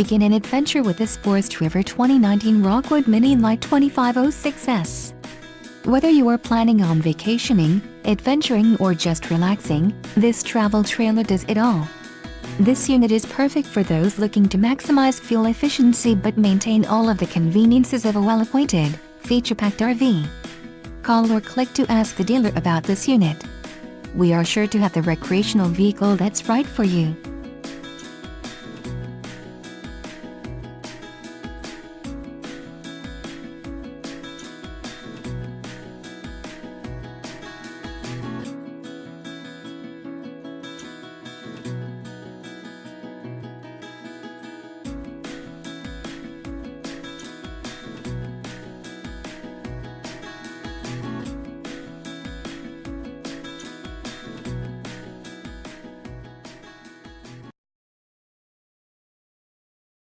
Begin an adventure with this Forest River 2019 Rockwood Mini Lite 2506S. Whether you are planning on vacationing, adventuring or just relaxing, this travel trailer does it all. This unit is perfect for those looking to maximize fuel efficiency but maintain all of the conveniences of a well-appointed, feature-packed RV. Call or click to ask the dealer about this unit. We are sure to have the recreational vehicle that's right for you.